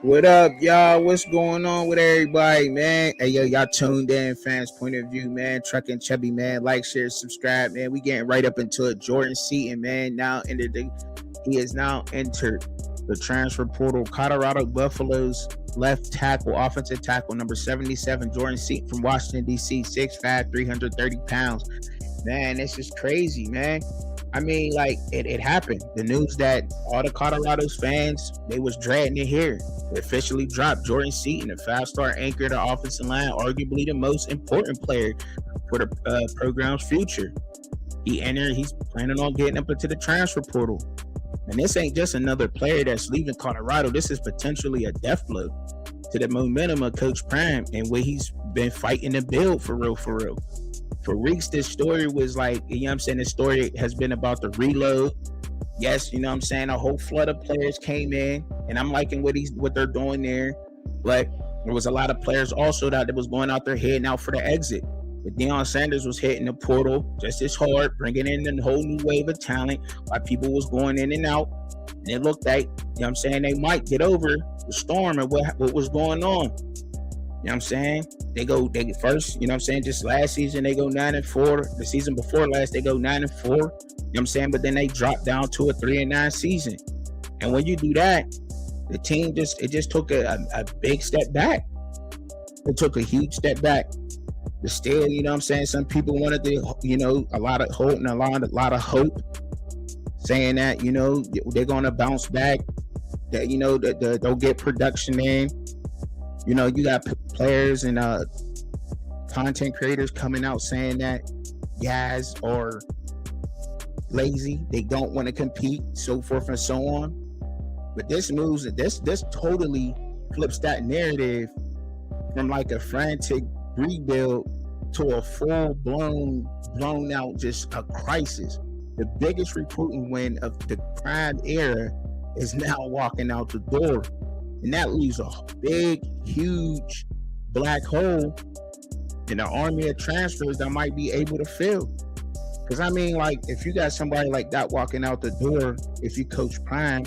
What up, y'all? What's going on with everybody, man? Hey, yo, y'all tuned in, fans' point of view, man. Truck and Chubby, man. Like, share, subscribe, man. We getting right up into it. Jordan Seaton, man. He has now entered the transfer portal. Colorado Buffaloes left tackle, offensive tackle, number 77, Jordan Seaton from Washington, D.C., 6'5", 330 pounds. Man, this is crazy, man. I mean, like, it happened. The news that all the Colorado's fans, they was dreading to hear. It officially dropped. Jordan Seaton, a five-star anchor of the offensive line, arguably the most important player for the program's future. He's planning on getting up into the transfer portal. And this ain't just another player that's leaving Colorado. This is potentially a death blow to the momentum of Coach Prime and what he's been fighting to build for real. For weeks, this story was like, you know what I'm saying? This story has been about the reload. Yes, you know what I'm saying? A whole flood of players came in, and I'm liking what they're doing there. But there was a lot of players also that was going out there heading out for the exit. But Deion Sanders was hitting the portal just as hard, bringing in a whole new wave of talent while people was going in and out. And it looked like, you know what I'm saying, they might get over the storm and what was going on. You know what I'm saying? They first, you know what I'm saying, just last season they go 9-4. The season before last they go 9-4. You know what I'm saying? But then they drop down to a 3-9 season. And when you do that, the team just took a big step back. It took a huge step back. But still, you know what I'm saying, some people wanted to, you know, a lot of hope, saying that, you know, they're gonna bounce back, that, you know, that they'll get production in. You know, you got players and content creators coming out saying that guys are lazy, they don't want to compete, so forth and so on. But this totally flips that narrative from like a frantic rebuild to a blown out just a crisis. The biggest recruiting win of the Prime era is now walking out the door. And that leaves a big, huge black hole in the army of transfers that might be able to fill. Because, I mean, like, if you got somebody like that walking out the door, if you coach Prime,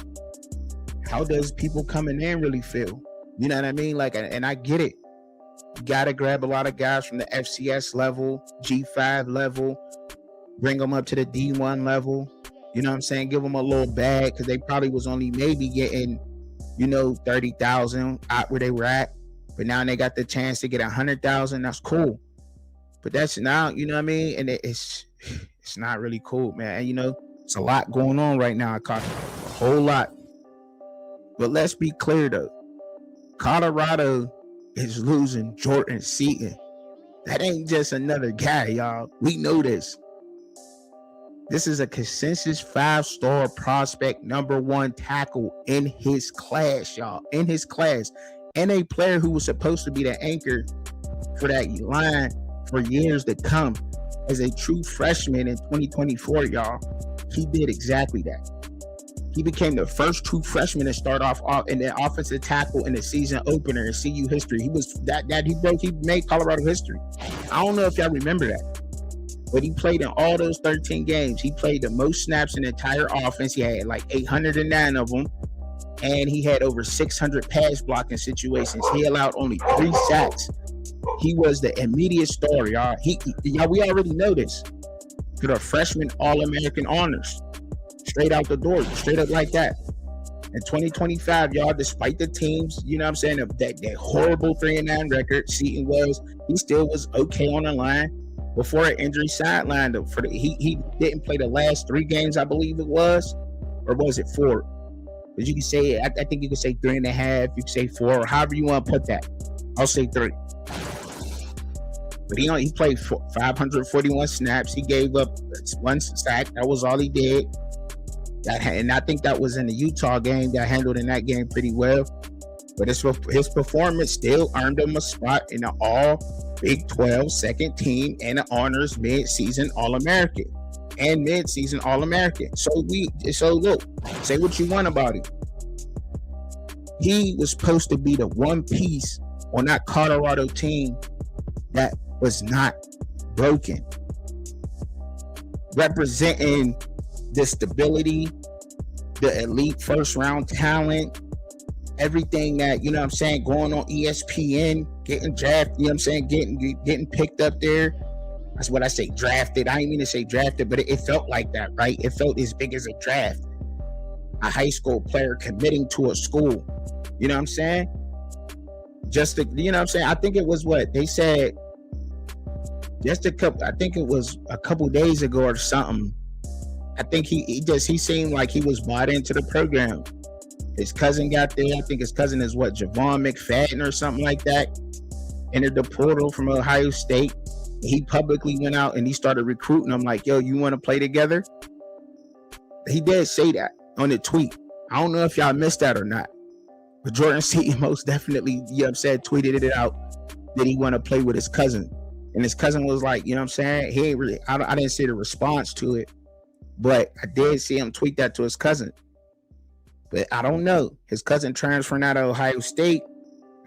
how does people coming in really feel? You know what I mean? Like, and I get it. You got to grab a lot of guys from the FCS level, G5 level, bring them up to the D1 level. You know what I'm saying? Give them a little bag because they probably was only maybe getting, you know, 30,000 out where they were at, but now they got the chance to get 100,000. That's cool, but that's now, you know what I mean, and it's not really cool, man. And, you know, it's a lot going on right now. I caught a whole lot, but let's be clear though, Colorado is losing Jordan Seaton. That ain't just another guy, y'all. We know this. This is a consensus 5-star prospect, number 1 tackle in his class, y'all. In his class. And a player who was supposed to be the anchor for that line for years to come. As a true freshman in 2024, y'all, he did exactly that. He became the first true freshman to start off in the offensive tackle in the season opener in CU history. He made Colorado history. I don't know if y'all remember that. But he played in all those 13 games. He played the most snaps in the entire offense. He had like 809 of them. And he had over 600 pass blocking situations. He allowed only 3 sacks. He was the immediate star, y'all. We already know this. To the freshman All-American honors. Straight out the door. Straight up like that. In 2025, y'all, despite the teams, you know what I'm saying, that horrible 3-9 record, he still was okay on the line. Before an injury sidelined him he didn't play the last 3 games, I believe it was, or was it 4? But you can say, I think you can say 3.5, you can say 4, or however you want to put that. I'll say 3. But he played 541 snaps. He gave up 1 sack. That was all he did. And I think that was in the Utah game. That handled in that game pretty well. But his performance still earned him a spot in the all Big 12 second team and an honors mid-season All-American and mid-season All-American. So look, say what you want about him. He was supposed to be the one piece on that Colorado team that was not broken, representing the stability, the elite first-round talent, everything that, you know what I'm saying, going on ESPN, getting drafted, you know what I'm saying, getting picked up there. That's what I say, drafted. I didn't mean to say drafted, but it felt like that, right? It felt as big as a draft. A high school player committing to a school. You know what I'm saying? Just to, you know what I'm saying? I think it was what they said just a couple, I think it was a couple days ago or something. I think he seemed like he was bought into the program. His cousin got there. I think his cousin is what, Javon McFadden or something like that. Entered the portal from Ohio State. He publicly went out and he started recruiting him like, yo, you want to play together? He did say that on the tweet. I don't know if y'all missed that or not. But Jordan Seaton most definitely, you know what I'm saying, tweeted it out that he want to play with his cousin. And his cousin was like, you know what I'm saying? He ain't really, I didn't see the response to it. But I did see him tweet that to his cousin. But I don't know. His cousin transferring out of Ohio State.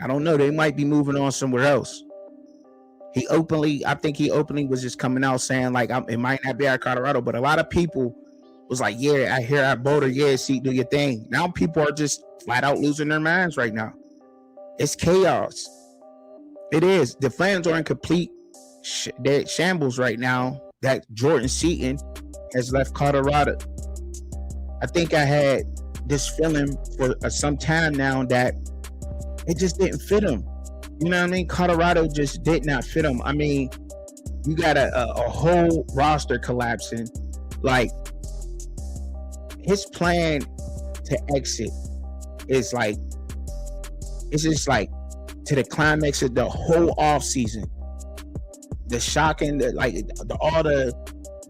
I don't know. They might be moving on somewhere else. I think he openly was just coming out saying like, it might not be at Colorado, but a lot of people was like, yeah, I hear at Boulder, yeah, see, do your thing. Now people are just flat out losing their minds right now. It's chaos. It is. The fans are in complete shambles right now that Jordan Seaton has left Colorado. I think I had this feeling for some time now that it just didn't fit him. You know what I mean? Colorado just did not fit him. I mean, you got a whole roster collapsing. Like, his plan to exit is like, it's just like to the climax of the whole offseason. The shocking, all the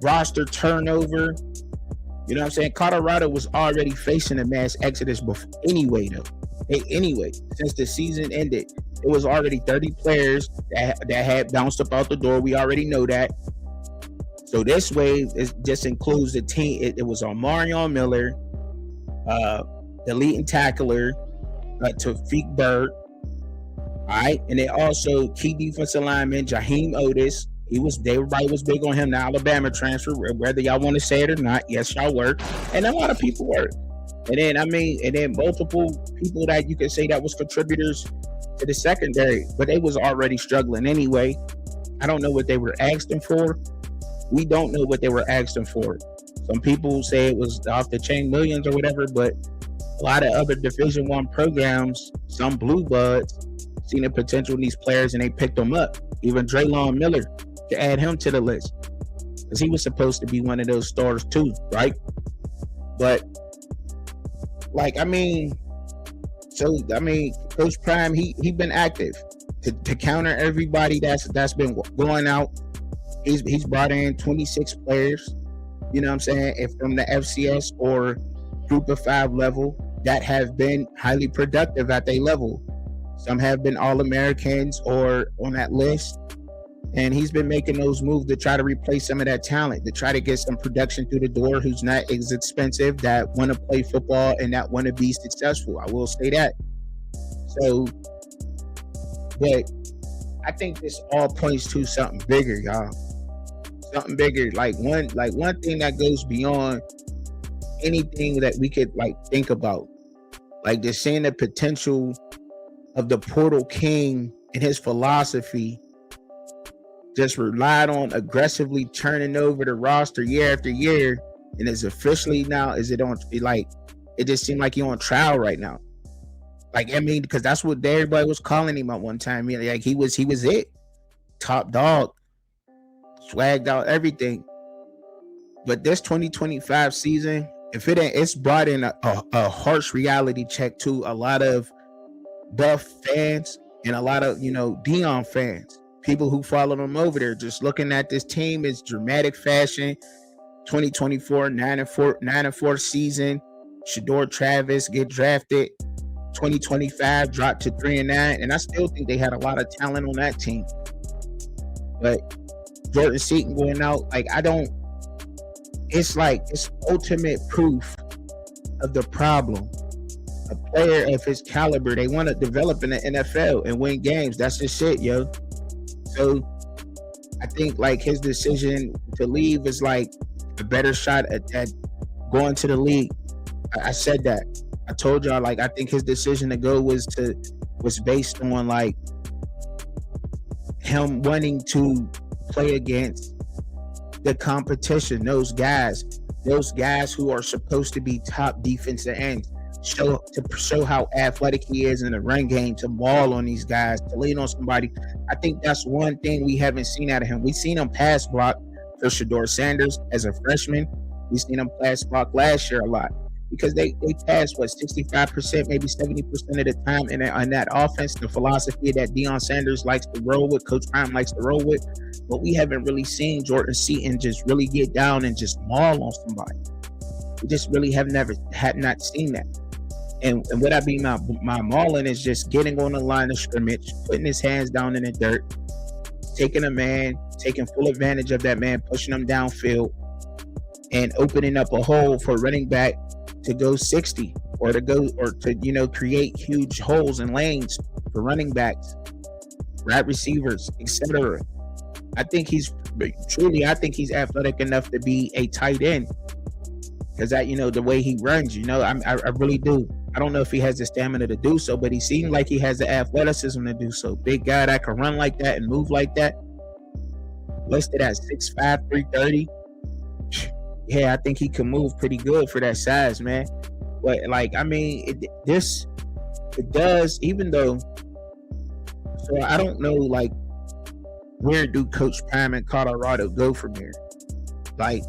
roster turnover. You know what I'm saying? Colorado was already facing a mass exodus before anyway, though. Anyway, since the season ended, it was already 30 players that had bounced up out the door. We already know that. So this wave just includes the team. It was Omarion Miller, the leading tackler, Tawfiq Bird. All right, and then also key defensive lineman Jaheim Otis. Everybody was big on him. The Alabama transfer, whether y'all want to say it or not. Yes, y'all were, and a lot of people were. And then multiple people that you could say that was contributors to the secondary, but they was already struggling anyway. I don't know what they were asking for. We don't know what they were asking for. Some people say it was off the chain millions or whatever, but a lot of other Division I programs, some blue buds, seen the potential in these players and they picked them up. Even Draylon Miller, to add him to the list, because he was supposed to be one of those stars too, right? But Coach Prime, he been active to counter everybody that's been going out. He's brought in 26 players, you know what I'm saying, and from the FCS or Group of 5 level that have been highly productive at their level. Some have been All-Americans or on that list. And he's been making those moves to try to replace some of that talent, to try to get some production through the door who's not as expensive, that want to play football and that want to be successful. I will say that. So, but I think this all points to something bigger, y'all. Something bigger. Like one thing that goes beyond anything that we could think about. Like just seeing the potential of the Portal King and his philosophy just relied on aggressively turning over the roster year after year, and is officially now, it just seemed like he's on trial right now. Because that's what everybody was calling him at one time. He was it. Top dog. Swagged out everything. But this 2025 season, it's brought in a harsh reality check to a lot of Buff fans and a lot of, Dion fans. People who followed him over there, just looking at this team is dramatic fashion. 2024 9-4 season. Shador Travis get drafted. 2025 dropped to 3-9, and I still think they had a lot of talent on that team. But Jordan Seaton going out, it's ultimate proof of the problem. A player of his caliber, they want to develop in the NFL and win games. That's the shit, yo. So I think his decision to leave is a better shot at going to the league. I said that. I told y'all, like, I think his decision to go was based on like him wanting to play against the competition, those guys who are supposed to be top defensive ends, show how athletic he is in the run game, to maul on these guys, to lean on somebody. I think that's one thing we haven't seen out of him. We've seen him pass block for Shedeur Sanders as a freshman. We've seen him pass block last year a lot, because they pass 65%, maybe 70% of the time in that offense, the philosophy that Deion Sanders likes to roll with, Coach Prime likes to roll with. But we haven't really seen Jordan Seaton just really get down and just maul on somebody. We just really had not seen that. And what I mean my mauling is just getting on the line of scrimmage, putting his hands down in the dirt, taking a man, taking full advantage of that man, pushing him downfield, and opening up a hole for running back to go 60 or to create huge holes and lanes for running backs, wide receivers, etc. I think he's athletic enough to be a tight end, because the way he runs, I really do. I don't know if he has the stamina to do so, but he seems like he has the athleticism to do so. Big guy that can run like that and move like that. Listed at 6'5", 330. Yeah, I think he can move pretty good for that size, man. But it does, even though. So I don't know, like, where do Coach Prime and Colorado go from here? Like,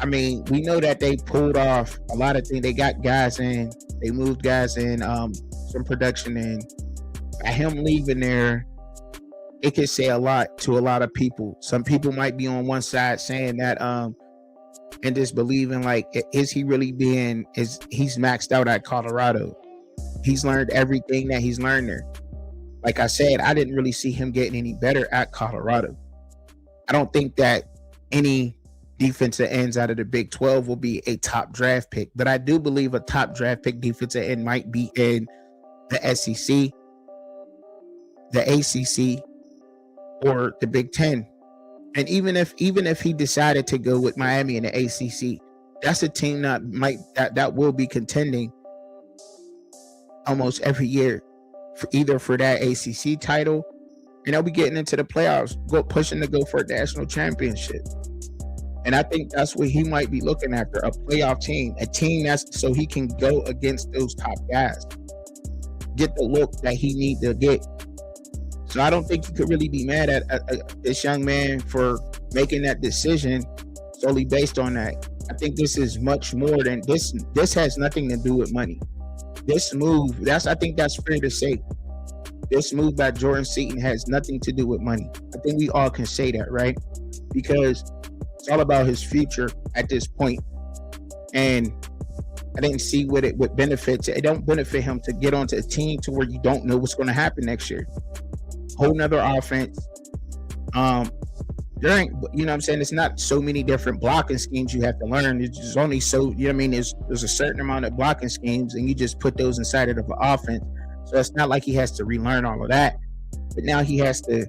we know that they pulled off a lot of things. They got guys in, they moved guys in, some production in. By him leaving there, it could say a lot to a lot of people. Some people might be on one side saying that, and just believing, like, is he really he's maxed out at Colorado? He's learned everything that he's learned there. Like I said, I didn't really see him getting any better at Colorado. I don't think that any defensive ends out of the Big 12 will be a top draft pick, but I do believe a top draft pick defensive end might be in the SEC, the ACC, or the Big 10. And even if he decided to go with Miami in the ACC, that's a team that will be contending almost every year for that ACC title, and they'll be getting into the playoffs, pushing to go for a national championship. And I think that's what he might be looking after, a playoff team, a team that's so he can go against those top guys, get the look that he needs to get. So I don't think you could really be mad at this young man for making that decision solely based on that. I think this is much more than this. This has nothing to do with money. This move, I think that's fair to say. This move by Jordan Seaton has nothing to do with money. I think we all can say that, right? Because it's all about his future at this point. And I didn't see what benefits. It don't benefit him to get onto a team to where you don't know what's going to happen next year. Whole nother offense. It's not so many different blocking schemes you have to learn. There's only there's a certain amount of blocking schemes, and you just put those inside of the offense. So it's not like he has to relearn all of that. But now he has to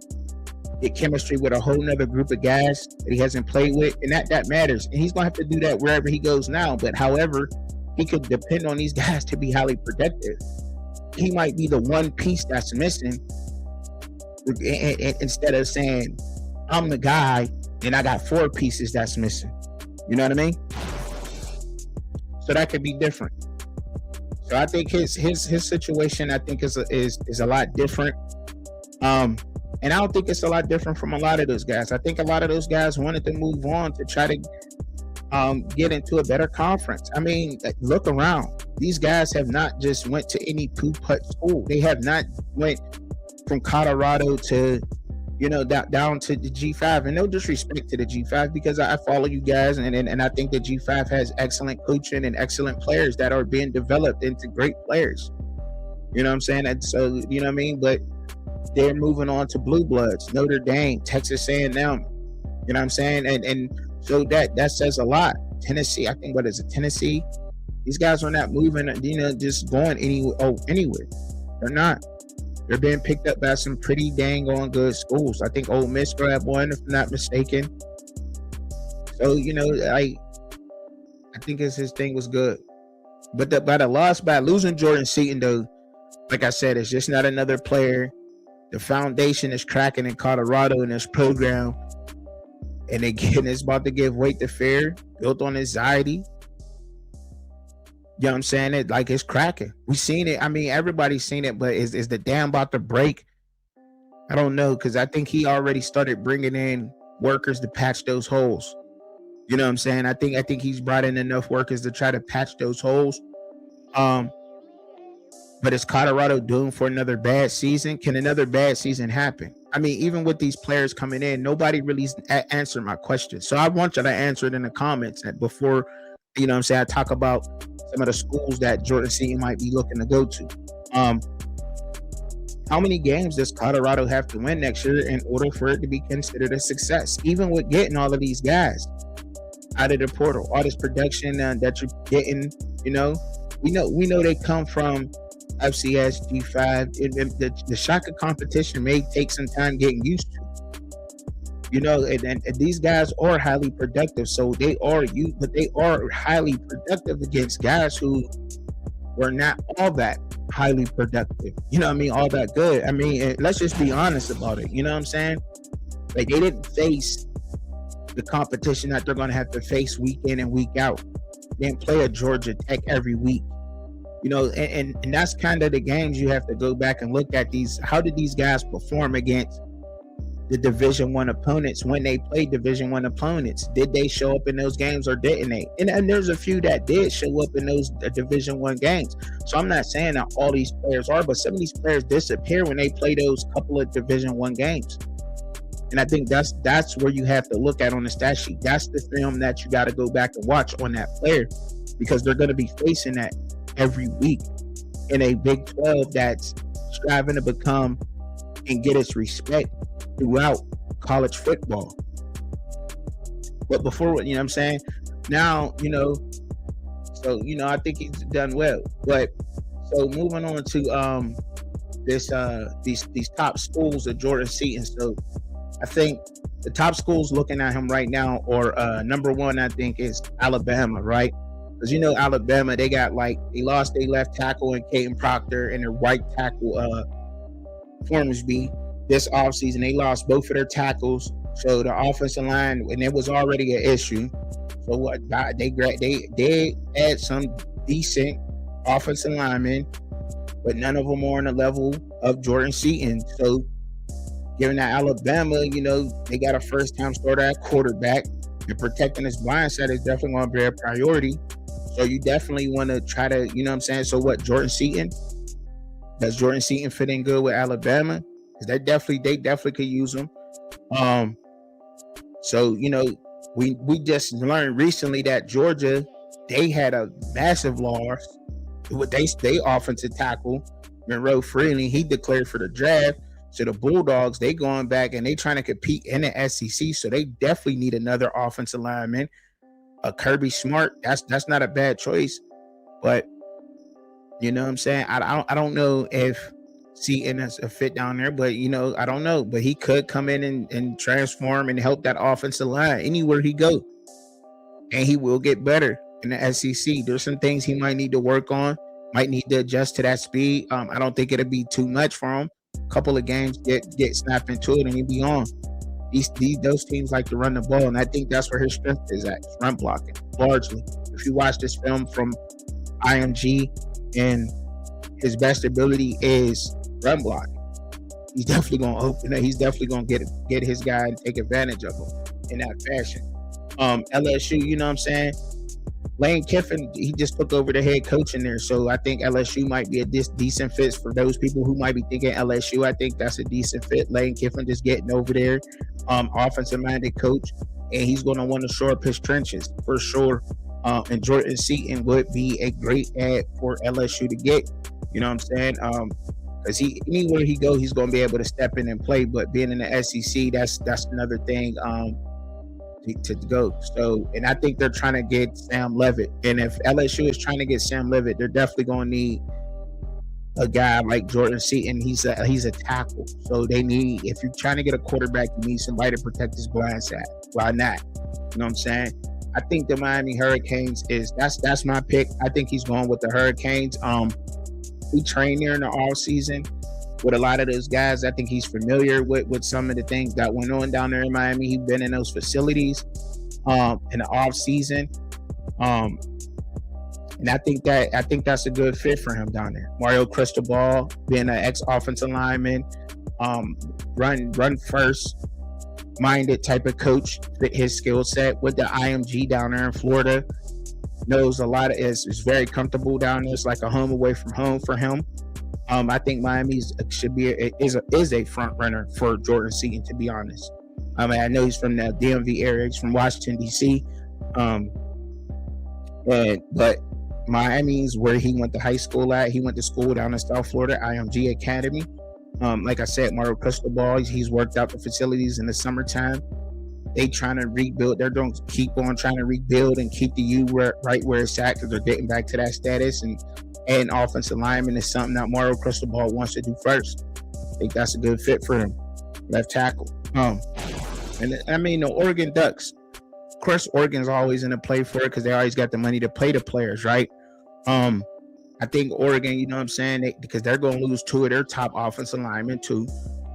get chemistry with a whole nother group of guys that he hasn't played with, and that matters. And he's gonna have to do that wherever he goes now. But however, he could depend on these guys to be highly productive. He might be the one piece that's missing, instead of saying, I'm the guy and I got 4 pieces that's missing. You know what I mean? So that could be different. So I think his situation, I think, is a lot different. And I don't think it's a lot different from a lot of those guys. I think a lot of those guys wanted to move on to try to get into a better conference. Look around. These guys have not just went to any poo-putt school. They have not went from Colorado to, down to the G5. And no disrespect to the G5, because I follow you guys, and I think the G5 has excellent coaching and excellent players that are being developed into great players. You know what I'm saying? And so, you know what I mean? But they're moving on to Blue Bloods, Notre Dame, Texas A&M. You know what I'm saying? And so that says a lot. Tennessee, I think, what is it, Tennessee? These guys are not moving, just going anywhere. They're not. They're being picked up by some pretty dang on good schools. I think Ole Miss grabbed one, if I'm not mistaken. So, I think his thing was good. But by the loss, by losing Jordan Seaton, though, like I said, it's just not another player. The foundation is cracking in Colorado in this program, and again, it's about to give weight to fear, built on anxiety. You know what I'm saying? It's cracking. We seen it. I mean, everybody's seen it, but is the dam about to break? I don't know, because I think he already started bringing in workers to patch those holes. You know what I'm saying? I think he's brought in enough workers to try to patch those holes. But is Colorado doomed for another bad season? Can another bad season happen? I mean, even with these players coming in, nobody really answered my question. So I want you to answer it in the comments before, you know what I'm saying, I talk about some of the schools that Jordan Seaton might be looking to go to. How many games does Colorado have to win next year in order for it to be considered a success? Even with getting all of these guys out of the portal, all this production that you're getting, we know they come from FCS, G5. The shock of competition may take some time getting used to. And these guys are highly productive, so they are highly productive against guys who were not all that highly productive. You know what I mean? All that good. I mean, let's just be honest about it. You know what I'm saying? Like, they didn't face the competition that they're going to have to face week in and week out. They didn't play a Georgia Tech every week. And that's kind of the games you have to go back and look at. How did these guys perform against the Division I opponents when they played Division I opponents? Did they show up in those games or didn't they? And there's a few that did show up in those Division I games. So I'm not saying that all these players are, but some of these players disappear when they play those couple of Division I games. And I think that's where you have to look at on the stat sheet. That's the film that you got to go back and watch on that player, because they're going to be facing that every week in a Big 12 that's striving to become and get its respect throughout college football. But before, you know what I'm saying? Now, so, I think he's done well. But so moving on to these top schools of Jordan Seaton. So I think the top schools looking at him right now, or number one, I think, is Alabama, right? Because Alabama, they lost their left tackle in Caden Proctor and their right tackle Formsby this offseason. They lost both of their tackles, so the offensive line, and it was already an issue. So what they had some decent offensive linemen, but none of them are on the level of Jordan Seaton. So given that Alabama, they got a first-time starter at quarterback, and protecting his blind side is definitely going to be a priority. So you definitely want to try to, you know what I'm saying? So what, Jordan Seaton? Does Jordan Seaton fit in good with Alabama? Because they definitely could use him. So, we just learned recently that Georgia, they had a massive loss with they offensive tackle, Monroe Freeling. He declared for the draft. So the Bulldogs, they going back and they trying to compete in the SEC. So they definitely need another offensive lineman. Kirby Smart, that's not a bad choice, but you know what I'm saying? I don't know if Seaton is a fit down there, but I don't know. But he could come in and transform and help that offensive line anywhere he go, and he will get better in the SEC. There's some things he might need to work on, might need to adjust to that speed. I don't think it'll be too much for him. A couple of games, get snapped into it, and he'll be on. Those teams like to run the ball, and I think that's where his strength is at, run blocking, largely. If you watch this film from IMG, and his best ability is run blocking, he's definitely going to open it. He's definitely going to get his guy and take advantage of him in that fashion. LSU, you know what I'm saying? Lane Kiffin, he just took over the head coach in there, so I think LSU might be a decent fit for those people who might be thinking LSU. I think that's a decent fit. Lane Kiffin just getting over there, offensive-minded coach, and he's going to want to shore up his trenches for sure. And Jordan Seaton would be a great add for LSU to get. You know what I'm saying? Because anywhere he go, he's going to be able to step in and play. But being in the SEC, that's another thing. To go. So, and I think they're trying to get Sam Levitt. And if LSU is trying to get Sam Levitt, they're definitely going to need a guy like Jordan Seaton. He's a tackle. So they need, if you're trying to get a quarterback, you need somebody to protect his blind side. Why not? You know what I'm saying? I think the Miami Hurricanes that's my pick. I think he's going with the Hurricanes. He trained there in the off season with a lot of those guys. I think he's familiar with some of the things that went on down there in Miami. He's been in those facilities in the off season. And I think that's a good fit for him down there. Mario Cristobal, being an ex-offensive lineman, run first minded type of coach, fit his skill set with the IMG down there in Florida. Knows a lot of is very comfortable down there. It's like a home away from home for him. I think Miami is a front runner for Jordan Seaton, to be honest. I mean, I know he's from the DMV area. He's from Washington, D.C. But Miami's where he went to high school at. He went to school down in South Florida, IMG Academy. Like I said, Mario Cristobal, he's worked out the facilities in the summertime. They trying to rebuild. They're going to keep on trying to rebuild and keep the U right where it's at, because they're getting back to that status. And offensive lineman is something that Mario Cristobal wants to do first. I think that's a good fit for him. Left tackle. And I mean, the Oregon Ducks. Of course, Oregon's always in the play for it because they always got the money to pay the players, right? I think Oregon, you know what I'm saying, because they're going to lose two of their top offensive linemen too,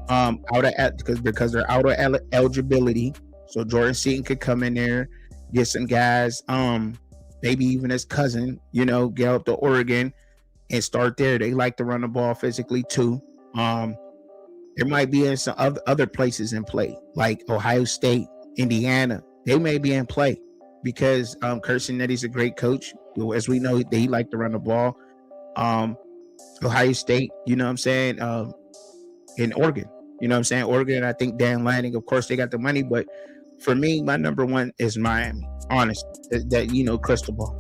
because they're out of eligibility. So Jordan Seaton could come in there, get some guys, maybe even his cousin, get up to Oregon and start there. They like to run the ball physically too. There might be in some other places in play, like Ohio State, Indiana. They may be in play because Kirstenetti's a great coach. As we know, they like to run the ball. Ohio State, you know what I'm saying, in Oregon. You know what I'm saying? Oregon, I think Dan Lanning, of course, they got the money, but for me, my number one is Miami. Honestly, that Cristobal.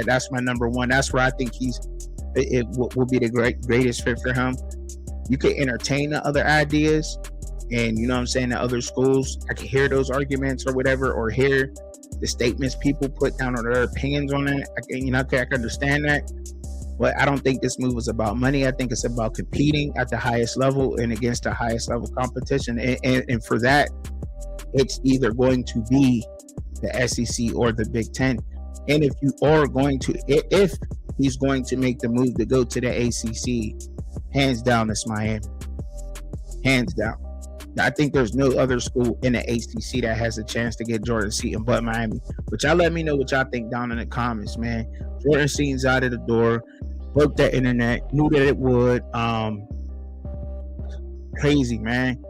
That's my number one. That's where I think it will be the greatest fit for him. You can entertain the other ideas, and you know what I'm saying, the other schools. I can hear those arguments or whatever, or hear the statements people put down, or their opinions on it. I can understand that. But I don't think this move is about money. I think it's about competing at the highest level and against the highest level competition. And for that, it's either going to be the SEC or the Big Ten. And if he's going to make the move to go to the ACC, hands down, it's Miami. Hands down. I think there's no other school in the ACC that has a chance to get Jordan Seaton but Miami. But y'all let me know what y'all think down in the comments, man. Jordan Seaton's out of the door. Broke the internet. Knew that it would. Crazy, man.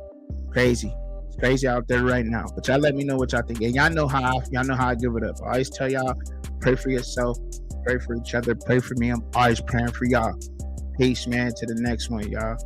Crazy. It's crazy out there right now. But y'all let me know what y'all think. And y'all know how I give it up. I always tell y'all, pray for yourself, pray for each other, pray for me. I'm always praying for y'all. Peace, man. To the next one, y'all.